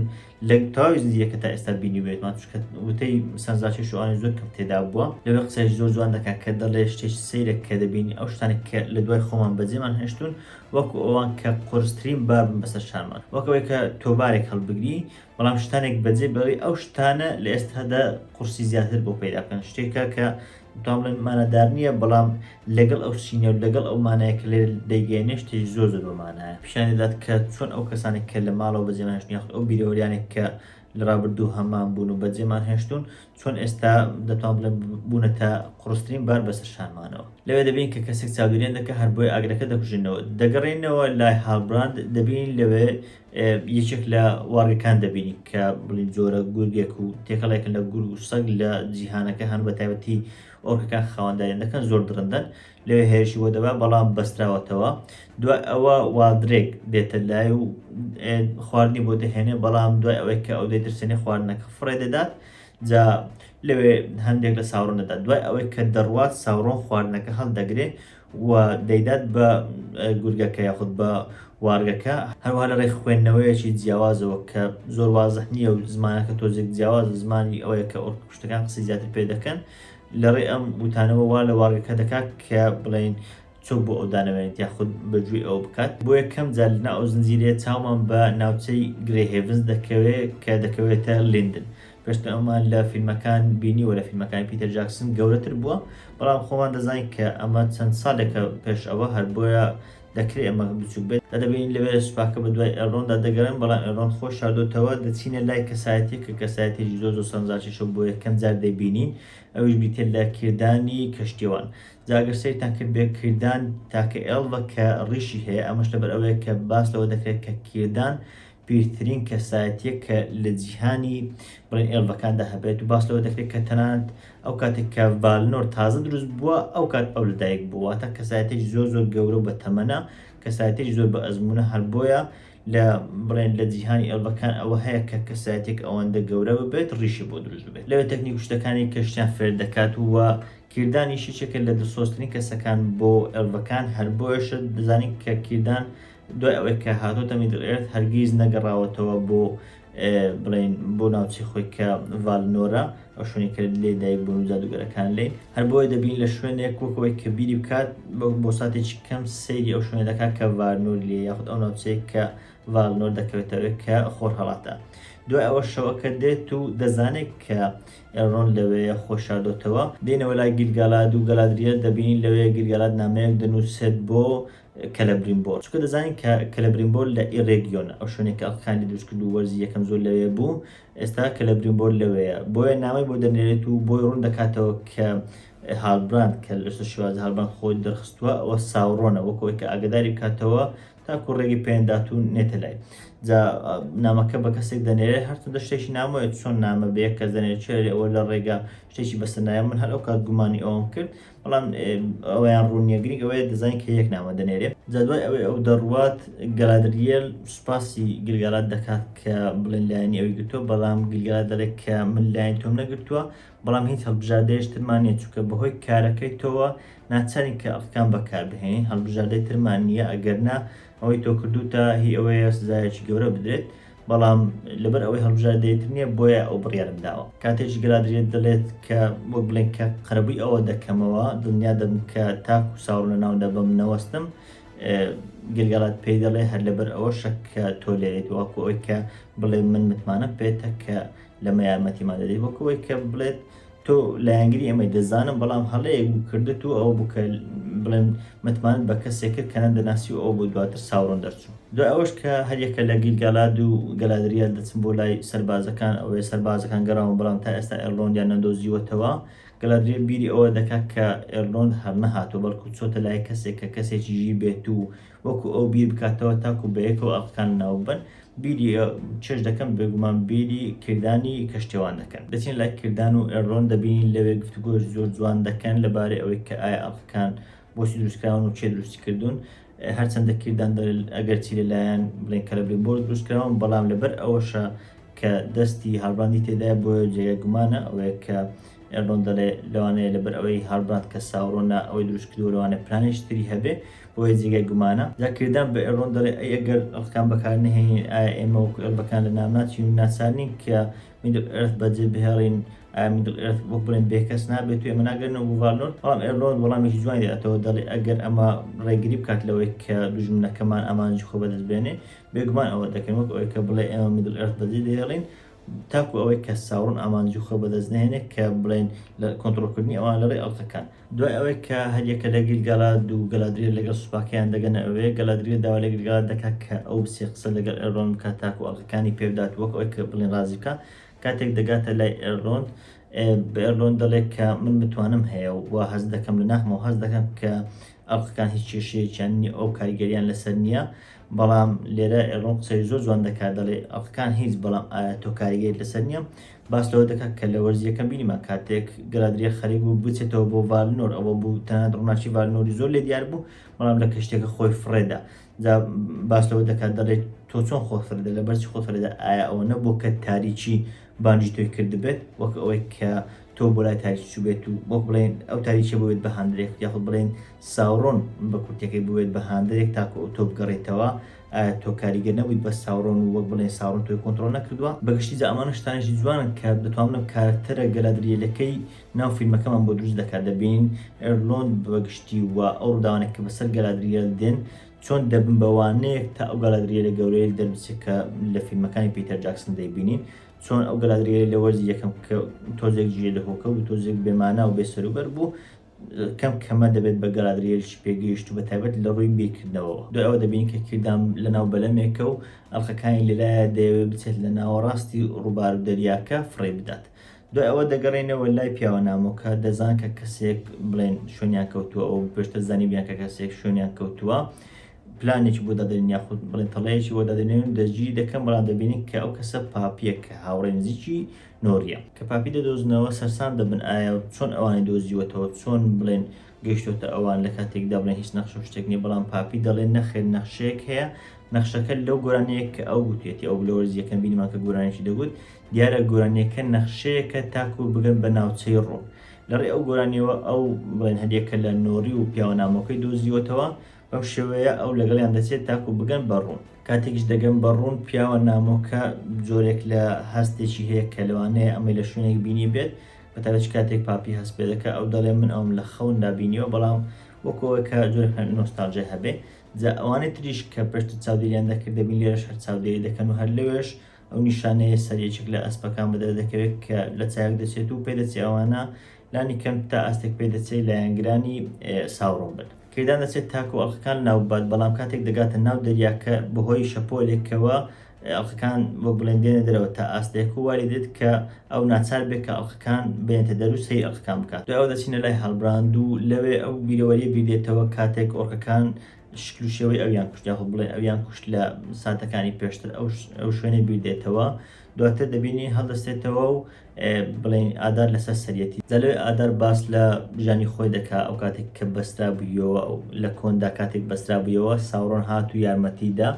لە تەواوی زیندگیەکە تا ئێستا بینی بێتمان چونکە وتەی سەرنجڕاکێش ئەوانەی زۆر کەم تێدا بووە لەوێ قسەیش زۆر جوان دەکات کە دەڵێ شتێکی سەیرە کە دەبینی ئەو شتانێک کە لە دوای خۆمان بەجێمان هێشتون وەکو ئەوان کە قورسترین بار بن بەسەر شانمان وەکەوەی کە تۆبارێک هەڵبگری بەڵام شتانێک بەجێ بەڵێ ئەو شتانە لە ئێستادا قورسی زیاتر بۆ پەیدا بکەن شتێکە کە دەتوان بڵێن مانەدار نییە بەڵام لەگەڵ ئەو سینە و لەگەڵ ئەو مانایە کە لێ دەیگەێنێ شتێکی زۆر زۆر بەمانایە پیشانی دەدات کە چۆن ئەو کەسانێک کە لە ماڵەوە بەجێمان هێشتن یاخود ئەو بیرەوەریانێک کە لە ڕابردوو هەمان بوون و بەجێمان هێشتون چۆن ئێستا دەتوان بڵێن بوونەتە قورسترین بار بەسەر شانمانەوە لەوێ دەبین کە کەسێک چاودێریان دەکە هەر بۆی ئاگرەکە دەکوژێنەوە دەگەڕێنەوە لای هاڵبراند دەبین لەوێ یەکێک لە واڕگەکان دەبینی کە بڵین جۆرە گورگێک و تێکەڵێکن لە گورگ و سەگ لە جیهانەکە هەن بە تایبەتی ئۆرکەکان خاوەندایان دەکەن زۆر درندن لەوێ هێرشی بۆ دەبا بەڵام بەستراوەتەوە دوای ئەوە وادرێک دێتە لای و خواردنی بۆ دەهێنێ بەڵام دوای ئەوەی کە ئەو دەیترسێنێ خواردنەکە فڕێ دەدات جا لەوێ هەندێک لە ساوڕۆن دەدات دوای ئەوەی کە دەڕوات ساوڕۆن خواردنەکە هەڵدەگرێ و دەیدات بە گورگەکە یاخود بە وارگەکە. هەروەها لە ڕێی خوێندنەوەیەکی جیاوازەوە کە زۆر وازەح نییە و زمانەکە تۆزێک جیاواز زمانی ئەوەیە کە کوشتەکان قسەی زیاتر پێ دەکەن لە ڕێی ئەم وتانەوە وا لە وارگەکە دەکات کە بڵێن چۆک بۆ ئەو دانەوێنێت یاخود بەگوێ ئەو بکات. بۆ یەکەم جار لەناو ئەو زنجیرەیە چاومان بە ناوچەی گرێ هێڤنز دەکەوێت کە دەکەوێتە لیندن. پێشتر ئەومان لە فیلمەکان بینیوە لە فیلمەکانی پیتەر جاکسن گەورەتر بووە، بەڵام خۆمان دەزانین کە ئەمە چەند ساڵێکە پێش ئەوە هەر بۆیە دەکرێت ئەمە بچوک بێت. دەبینین لەوێ سوپاکە بە دوای ئێڕۆندا دەگەڕن، بەڵام ئێڕۆن خۆش شاردۆتەوە دەچینە لای کەسایەتی کە کەسایەتێکی زۆر سەرنجڕاکێشە بۆ یەکەم جار دەبینین، ئەویش بیتێت لە کردانی کەشتیوان. جاگەر سەیرتان کرد بێ کردان تاکە ئێڵڤە کە ڕیشی هەیە، ئەمەش لەبەر ئەوەیە کە باس لەوە دەکرێت کە کردان پیرترین کەسایەتیە کە لە جیهانی بڵێن ئێڵڤەکاندا هەبێت و باس لەوە دەکرێت کە تەنانەت ئەو کاتێک کە ڤالنۆر تازە دروست بووە ئەو کات ئەو لەدایک بووە تا کەسایەتێکی زۆر گەورە و بە تەمەنە، کەسایەتێکی زۆر بە ئەزمونە، هەر بۆیە لە بڵێن لە جیهانی ئێڵڤەکان ئەوە هەیە کە کەسایەتێک ئەوەندە گەورە ببێت ڕیشی بۆ دروست بێت. لەوێ تەکنیک شتەکانی کەشتیان فێر دەکات وە کردانیشی چێکە لە دڵسۆزترین کەسەکان بۆ ئێڵڤەکان، هەر بۆیەشە دەزانین کە کردان دوای ئەوەی کە هاتۆتە میدڵ ئێرث هەرگیز نەگەڕاوەتەوە بۆ بڵێن بۆ ناوچەی خۆی کە ڤالنۆرە، ئەو شوێنی کە لێ دایک بوون و جادوگەرەکان لێ، هەر بۆیە دەبین لە شوێنێک وەکەوەی کە بیری بکات بۆ ساتێکی کەم سەیری ئەو شوێنە دەکات کە ڤالنۆر لێ یاخود ئەو ناوچەیە کە ڤالنۆر دەکەوێتەوە کە خۆر هەڵاتە. دوای ئەوە شەوەکە دێت و دەزانێت کە ئێڕۆن لەوەیە خۆش شاردۆتەوە. دێنەوە لای گیلگالاد و گەلادریەل دەبینین لەوەیە گیلگالاد نامەیەک دەنووسێت بۆ کەلەبرینبۆر، چونکە دەزانین کە کەلەبرینبۆر لە ئیڕێگیۆنە، ئەو شوێنێک کە ئەڵقەکانی دروستکرد و وەرزی یەکەم زۆر لەوێ بوو، ئێستا کەلەبرینبۆر لەوەیە، بۆیە نامەی بۆ دەنێرێت و بۆی ڕوون دەکاتەوە کە هاڵبراند کە لەسەر شێوازی هاڵبراند خۆی دەرخستووە ئەوە ساوڕۆنە وەکەوەی کە ئاگداری بکاتەوە تاکو ڕێگی پێیاندات و نێتە لای. جا نامەکە بە کەسێک دەنێرێت هەرچەندە شتێکی نامۆیە چۆن نامە بە یەک کەس دەنێرێت چێ ئەوە لە ڕێگا شتێکی بەسەرنایە من هەر ئەو کات گومانی ئەوم کرد، بەڵام ئەویان ڕوونیە گرنگ ئەوەیە دەزانین کە یەک نامە دەنێرێت. جا دوای ئەوەی ئەو دەڕوات گەلادریەل سوپاسی گیلگالاد دەکات کە بڵێن لایەنی ئەوی گرتووە، بەڵام گیلگالاد دەڵێت کە من لایەن تۆم نەگرتووە، بەڵام هیچ هەڵبژاردەیەش ترمان نییە چونکە بەهۆی کارەکەی تۆوە ناچارین کە ئەڵقەکان بەکاربهێنین، هەڵبژاردەی ترمان نییە، ئەگەرنا ئەوەی تۆ کردوتە هی ئەوەیە سزایەکی گەورە بدرێت، بەڵام لەبەر ئەوەی هەڵبژاردەیەتر نییە بۆیە ئەو بڕیارم داوە. کاتێکی گەلادریەل دەڵێت کە وەک بڵێن کە قەرەبووی ئەوە دەکەمەوە دڵنیا دەبم کە تاکو ساوڕ لە ناودا بەم نەوەستم، گیلگالاد پێی دەڵێ هەر لەبەر ئەوە شەک کە تۆ لێرێت واکو ئەوەی کە بڵێ من متمانە پێێتە کە لەمە یارمەتیمان دەدەیت، وەکەوەی کە بڵێت تۆ لایەنگری ئەمەی دەزانم، بەڵام هەڵەیەک بوو کردت و ئەوە بووکە بڵێن متمانت بە کەسێک کرد کە نەدەناسی و ئەو بۆ دواتر ساوڕۆن دەرچوو. دوای ئەوەش کە هەریەکە لە گیلگالاد و گەلادریەل دەچن بۆ لای سەربازەکان، ئەوەی سەربازەکان گەڕاون، بەڵام تا ئێستا ئێڕۆنیان نەدۆزیوەتەوە. گەلادریەل بیری ئەوە دەکات کە ئێڕۆن هەر نەهاتوە بەڵکو چۆتە لای کەسێک کە کەسێکی ژی بێت و وەکو ئەو بیر بکاتەوە تاکو بەیەکەوە ئەڵقەکان ناو بن. بیری چێش دەکەم بێگومان بیری کردانی کەشتێوان دەکەن. دەچین لای کردان و ئێڕۆن دەبینین لەوێ گفتوگۆش زۆر جوان دەکەن لەبارەی ئەوەی کە ئایا ئەڵقەکان بۆچی دروستکراون و چێ دروستی کردوون، هەرچەندە کردان ئەگەرچی لەلایەن بڵێن کەلەبرینبۆر دروستکراون، بەڵام لەبەر ئەوەشە کە دەستی هەڵبراندی تێدایە بۆیە جێگە گومانە ئەوەیە کە ئێڕۆن دەڵێ لەوانەیە لەبەر ئەوەی هەڵبراند کە ساوڕۆنە ئەوەی دروستکردووە لەوانە پلانێشتری هەبێ بۆیە جێگای گومانە. جا کردان بە ئێڕۆن دەڵێ ئەگەر ئەڵقەکان بەکار نەهێنین ئایا ئێمە وەکو ئێڵڤەکان لە ناوناچین و ناچارنین کە میدڵ ئێرث بەجێ بهێڵین، ئایا میدڵ ئێرث وەک بڵێن بێکەس نابێت و ئێمە ناگەرنەوە بۆ ڤالنۆر. بەڵام ئێڕۆن وەڵامێکی جوانی دێتەوە دەڵێ ئەگەر ئەمە ڕێگری بکات لەوەی کە دوژمنەکەمان ئامانجی خۆ بەدەست بێنێ، بێگومان ئەوە دەکەین وەک ئەوەی کە بڵێ ئێمە میدڵ ئێرث بەجێ دەهێڵین تاکو ئەوەی کە ساوڕۆن ئامانجی خۆ بەدەست نهێنێت کە بڵێن لە کۆنتڕۆلکردنی ئەوان لەڕێی ئەڵقەکان. دوای ئەوەی کە هەریەکە لە گیلگالاد و گەلادریەل لەگەڵ سوپاکەیان دەگەنە ئەوەیە، گەلادریەل داوا لە گیلگالاد دەکات کە ئەو بچێ قسە لەگەڵ ئێڕۆن بکات تاکو ئەڵقەکانی پێ بدات وەک ئەوەی کە بڵێن ڕازی بکات. کاتێک دەگاتە لای ئێڕۆن بە ئێڕۆن دەڵێت کە من متوانم هەیە و هەست دەکەم لە ناخمەوە هەست دەکەم کە ئەڵقەکان هیچ کێشەیەکیان نییە، ئەو کاریگەریان لەسەر نییە، بەڵام لێرە ئێڕۆن قسەی زۆر جوان دەکات دەڵێ ئەڵقەکان هیچ، بەڵام ئایا تۆ کاریگەریت لەسەر نییە. باس لەوە دەکات کە لە وەرزیەکەم بینیمان کاتێک گەلادریەل خەریک بوو بچێتەوە بۆ ڤالنۆر، ئەوە بوو تەنانەت ڕووناکی ڤالنۆری زۆر لێ دیار بوو، بەڵام لە کەشتێکە خۆی فڕێدا. جا باس لەوە دەکات دەڵێت تۆ چۆن خۆت فڕێدا، لەبەرچی خۆت فڕێدا، ئایا ئەوە نەبوو کە تاریکی بانجی تۆی کرد بێت وەک ئەوەی کە تۆ بۆ لای تاریکی بێت و وەک بڵێن ئەو تاریچە بێت بە هاندێک یاخود بڵێن ساوڕۆن بە کورتەکەی بێت بە هاندێک تاکو ئەو تۆ بگەڕێتەوە تۆ کاریگەر نەبوویت بە ساوڕۆن و وەک بڵێن ساوڕۆن تۆی کۆنتڕۆل نەکردووە بەگشتی جا ئەمانە شتانێکی جوانن کە دەتوانم کارکتەرە گەلادریلەکەی ناو فیلمەکەمان بۆ دروست دەکات دەبینین ئێرلۆند بەگشتی و ئەو ڕووداوانێک کە بەسەر گەلادریل دێن چۆن دەبن بەوانەیەک تا ئەو گەلادریلە گەورەی دەربچێت کە لە فیلمەکانی پیتەر جاکسن دەیبینین چۆن ئەو گەلادریلە لە وەرزی یەکەم کە تۆزێک جێ دەهۆکە و تۆزێک بێمانە و بێسەروبەر بوو کەم کەمە دەبێت بە گەلادریێکی پێگەیشت و بە تایبەت لە ڕووی بیرکردنەوەەوە دوای ئەوە دەبین کە کردام لە ناو بەلەمێکە و ئەڵخەکانی لەلایە دەیەوێت بچێت لە ناوەڕاستی ڕووبار دەریاکە فڕێ بدات دوای ئەوە دەگەڕێنەوە لای پیاوە نامۆکە دەزان کە کەسێک بڵێن شوێنیان کەوتووە ئەو پێشتە زانی بیان کە کەسێک شوێنیان کەوتووە پلانێکی بۆ دادرین یاخود بڵێن تەڵەیەکی بۆ دادرێن دەجی دەکەم بەڵام دەبینین کە ئەو کەسە پاپیە کە هاوڕێ نزیکی نۆریە کە پاپی دەدۆزنەوە سەرسان دەبن ئایا چۆن ئەوانی دۆزیوەتەوە چۆن بڵێن گەیشتۆتە ئەوان لە کاتێکدا بڵێن هیچ نەخش و شتێک نیە بەڵام پاپی دەڵێن نەخێر نەخشەیەک هەیە نەخشەکە لەو گۆرانەیە کە ئەو گوتێتی ئەو لە وەرزیەکەم بینیمان کە گۆرانێکی دەگوت دیارە گۆرانیەکە نەخشەیەکە تاکو بگەن بە ناوچەی ڕوون لەڕێ ئەو گۆرانیەوە ئەو بڵێن هەدیەکە لە نۆری و پیاوە نامۆکەی دۆزیوەتەوە بەم شێوەیە ئەو لەگەڵیان دەچێت تاکو بگەن بەڕوون کاتێکش دەگەن بەڕوون پیاوە نامۆکە جۆرێک لە هەستێکی هەیە کە لەوانەیە ئەمەی لە شوێنێک بینی بێت بەتابەت کاتێک پاپی هەست پێ دەکە ئەو دەڵێ من ئەوم لە خەون دابینیەوە بەڵام وەکەوەی کە جۆرێک نۆستالژە هەبێ جا ئەوانەی تریش کە پشت چاودێریان دەکرد دەبین لێرەش هەر چاودێری دەکەن و هەر لەوێش ئەو نیشانەیە سەرێکێک لە ئەسپەکان بەدەر دەکەوێت کە لە چاوێک دەچێت و پێ دەچێت ئەوانە لانی کەم تا ئاستێک پێ دەچێت لە یانگرانی ساوڕۆن بن کردان دەچێت تاکو ئەڵخەکان ناوبات بەڵام کاتێک دەگاتە ناو دەریاکە بەهۆی شەپۆلێکەوە ئەڵخەکان وەک بڵێندێنە دەرەوە تا ئاستێک و واری دێت کە ئەو ناچار بێت کە ئەڵخەکان بێنێتە دەروسەی ئەڵخەکان بکات دوای ئەو دەچینە لای هەڵبراند و لەوێ ئەو بیرەوەریە بیردێتەوە کاتێک ئۆرکەکان شکل و شێوەی ئەویان کوشت یاخود بڵێن ئەویان کوشت لە ساتەکانی پێشتر ئەو شوێنەی بیردێتەوە دواتر دەبینی هەڵدەستێتەوە و بڵێن ئادار لەسەر سەرەتی دەلێ ئادار باس لە ژانی خۆی دەکا ئەو کاتێک کە بەسترا بوویەوە لە کۆندا کاتێک بەسترا بوویەوە ساوڕۆن هات و یارمەتیدا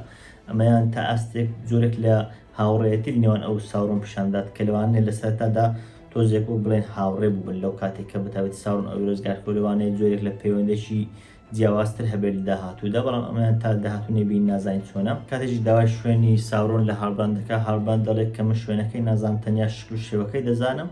ئەمەیان تا ئاستێک جۆرێک لە هاوڕێتی نێوان ئەو ساوڕۆن پیشاندات کە لەوانێ لە سەرتادا تۆزێک و بڵێن هاوڕێ بووبن لەو کاتێک کە بەتابەتی ساوڕۆن ئەو ڕۆزگارکۆ لەوانەیە جۆرێک لە پەیوەندێکی جیاوازتر هەبێت لە داهاتوودا بەڵام ئەمەیان تا داهاتوو نێبین نازانین چۆنە کاتێکی داوای شوێنی ساوڕۆن لە هەڵبراند دەکا هەڵبراند دەڵێت کە من شوێنەکەی نازانم تەنیا شکل و شێوەکەی دەزانم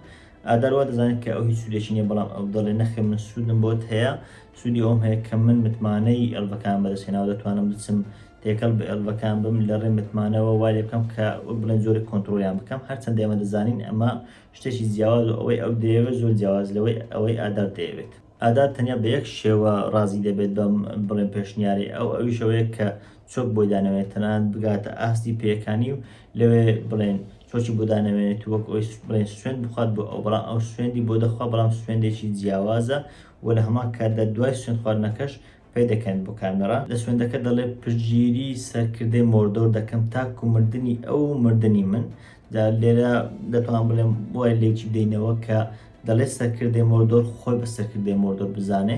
ئاداروا دەزانێت کە ئەو هیچ سوودێکی نییە بەڵام ئەو دەڵێ نەخێ من سوودم بۆت هەیە سوودی ئەوم هەیە کە من متمانەی ئەلڤەکان بەدەستهێناوە دەتوانم بچم تێکەڵ بە ئەلڤەکان بم لە ڕێ متمانەوە وای لێ بکەم کە بڵێن زۆری کۆنتترۆلیان بکەم هەرچەند ئێمە دەزانین ئەمە شتێکی جیاواز و ئەوەی ئەو دەیەوێت زۆر جیاواز لەوەی ئەوەی ئادار دەیەوێت ئادار تەنیا بە یەک شێوە ڕازی دەبێت بەم بڵێن پێشنیاری ئەوی شەوەیە کە چۆک بۆی دانەوێت تەنان بگاتە ئاستی پێەکانی و لەوێ بڵێن چۆکی بۆ دانەوێت وەک ئەوی بڵێن سوێن بخوات بۆ ئەو بەڵام ئەو سوێندی بۆ دەخوا بەڵام سوێندێکی جیاوازە و لە هەمان کاتدا دوای سوێن خواردنەکەش پێ دەکەن بۆ کامێرا لە سوێندەکە دەڵێ پشگیری سەرکردەی مۆردۆر دەکەم تاکو مردنی ئەو مردنی من لێرە دەتوانم بڵێم وای لێکی بدەینەوە کە دەڵێ سەرکردەی مۆردۆر خۆی بە سەرکردەی مۆردۆر بزانێ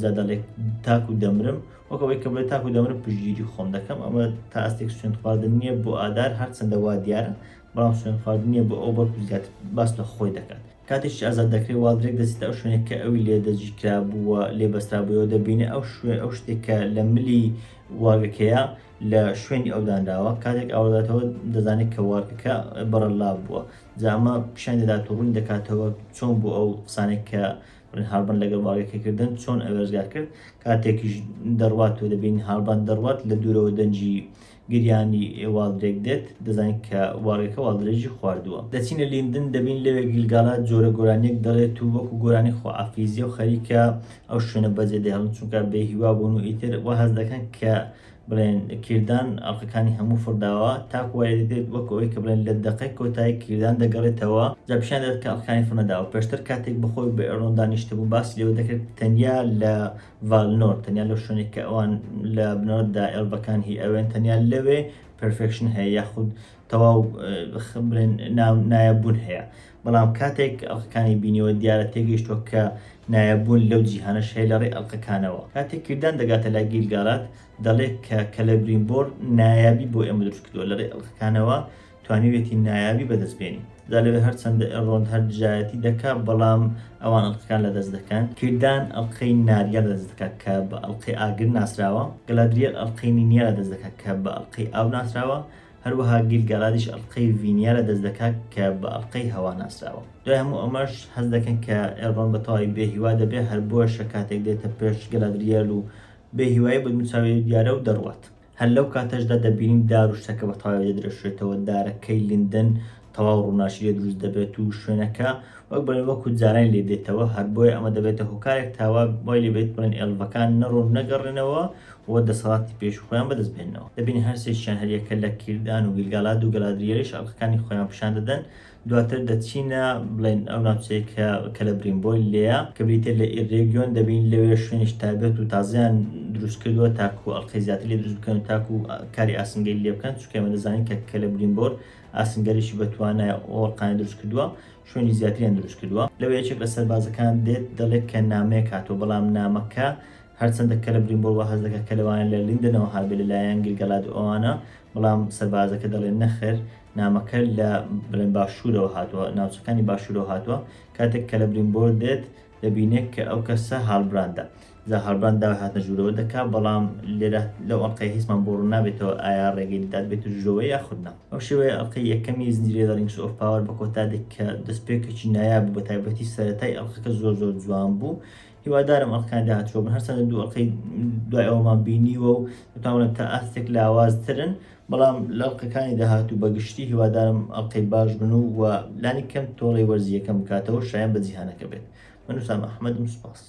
جا دەڵێ تاکو دەمرم وەکەوەی کە بڵێ تاکو دەمرم پشگیری خۆم دەکەم ئەمە تا ئاستێک سوێن خواردن نییە بۆ ئادار هەرچەندە وا دیارە بەڵام سوێن خواردن نییە بۆ ئەو بەرکو زیاتر باس لە خۆی دەکات کاتێکی ئازاد دەکرێت والدرێک دەچێت ئەو شوێنێک کە ئەوی لێ دەجیکرا بووە لێ بەسترا بووەوە دەبینێ ئەو شتێکە لە ملی واگەکەیە لە شوێنی ئەودانداوە کاتێک ئاواداتەوە دەزانێت کە واگەکە بەرەڵاو بووە جامە پیشان دەدات و ڕوون دەکاتەوە چۆن بوو ئەو قسانێک کە هەڵبەن لەگەڵ واگەکەکردن چۆن ئەوێزگار کرد کاتێکیش دەڕوات و دەبین هەڵبان دەڕوات لە دوورەوە دەنجی گریانی والدرێک دێت دەزانین کە واگەکە والدرێژی خواردووە دەچینە لیندن دەبین لەوێ گیلگالات جۆرە گۆرانێک دەڵێت و وەکو گۆرانی خۆعافیزیە و خەریکە ئەو شوێنە بەجێ دەهێڵن چونکە بێ هیوا بوون و ئیتر وە هەز دەکەن کە بڵێن کردان ئەڵقەکانی هەموو فرداوە تاکو وای دێت وەکەوەی کە بڵێن لە دقەی کۆتایی کردان دەگەڕێتەوە جا پیشان دەێت کە ئەڵقەکانی فڕنەداوە پێشتر کاتێک بەخۆی بە ئێڕۆن دانیشتە بوو باسی لێوە دەکرد تەنیا لە ڤالنۆر تەنیا لەو شوێنێک کە ئەوان لە بنەوەتدا ئێڵبەکان هی ئەوێن تەنیا لەوێ پرفێکشن هەیە یاخود تەواو بڵێن نایەبوون هەیە بەڵام کاتێک ئەڵقەکانی بینیەوە دیارە تێگەیشتووە کە نایەبوون لەو جیهانەش هەیە لە ڕێ ئەڵقەکانەوە کاتێک کردان دەگاتە لای گیلگالات دەڵێت کە کەلەبرینبۆر نایابی بۆ ئێمە دروست کردووە لە ڕێ ئەڵقەکانەوە توانیوێتی نایابی بەدەستبێنی جا لەوێ هەرچەندە ئێڕۆن هەر دژایەتی دەکات بەڵام ئەوان ئەڵلقەکان لەدەست دەکەن. کردان ئەڵلقەی ناریە لەدەست دەکات کە بە ئەڵلقەی ئاگر ناسراوە. گەلادریەل ئەڵلقەی نینیە لەدەست دەکات کە بە ئەڵلقەی ئاو ناسراوە. هەروەها گیلگالادیش ئەڵلقەی ڤینیا لەدەست دەکات کە بە ئەڵلقەی هەوا ناسراوە. دوای هەموو ئەمەش هەست دەکەن کە ئێڕۆن بەتەواوی بێهیوا دەبێت، هەر بۆشە کاتێک دێتە پێش گەلادریەل و بێهیوایی بە موچاوی دیارە و دەڕوات. هەر لەو کاتەشدا دەبینین دار و شتەکە بەتەواوی دەدرێژێتەوە، دارەکەی لندن تەواو ڕووناشی لێ دروست دەبێت و شوێنەکە وەکو جاران لێ دێتەوە. هەر بۆیە ئەمە دەبێتە هۆکارێک تاوا وای لێ بێت بڵێن ئێڵڤەکان نەڕۆن نەگەڕێنەوە و دەسەڵاتی پێش خۆیان بەدەست بێنەوە. دەبینی هەر سێکیان هەریەکە لە کردان و گیلگالاد و گەلادریەلیش ئەڵلقەکانی خۆیان پیشان دەدەن. دواتر دەچینە بڵێن ئەو ناوچەیەکە کە لە بریمبۆل لێیە کە بریتە لە ئیرێگیۆن، دەبین لەوێ شوێنیش تایبەت و تازیان دروست کردووە تاکو ئەڵلقەی زیاتر لێ دروست بکەن و تاکو کاری ئاسنگەری لێ بکەن، چونکە ئێمە دەزانین کە لە بریمبۆر ئاسنگەریشی بەتوانایە ئەڵلقانی دروست کردووە، شوێنی زیاتریان دروست کردووە. لەوێ یەکێک لە سەربازەکان دێت دەڵێت کە نامەیەک هاتووە، بەڵام نامەکە هەرچەندە کە لە بریمبۆر وا هەست دەکات کە لەوانە لە لیندنەوە هاتبێت لەلایەن گیلگالاد و ئەوانە، بەڵام سەربازەکە دەڵێن نەخێر، نامەکە لە بڵێن باشوورەوە هاتووە، ناوچەکانی باشوورەوە هاتووە. کاتێک کە لە بریمبۆر دێت دەبینێت کە ئەو کەسە هاڵبراندە. جا هاڵبراند داوای هاتنە ژوورەوە دەکات، بەڵام لێرە لەو ئەڵلقەی هیچمان بۆ ڕوون نابێتەوە ئایا ڕێگەی دەدات بێت ژوورەوە یاخودنا. ئەو شێوەیە ئەڵلقەی یەکەمی زنجیرەی The Rings of Power بە کۆتادێک کە دەستپێکێکی نایاب بوو، بە تایبەتی سەرەتای ئەڵلقەکە زۆر جوان بوو. هیوادارم ئەڵلقەکان داهاتووە بن، هەرچەندە دوو ئەڵلقەی دوای ئەوەمان بینیوە و دەتوانم تا ئاستێک لە ئاوازترن، بەڵام لە ئەڵلقەکانی داهاتوو بەگشتی هیوادارم ئەڵلقەی باش بن و لانی کەم تۆڵەی وەرزیەکەم بکاتەوە، شایەن بە جیهانەکە بێت. من وسام ئەحمەدم، سوپاس.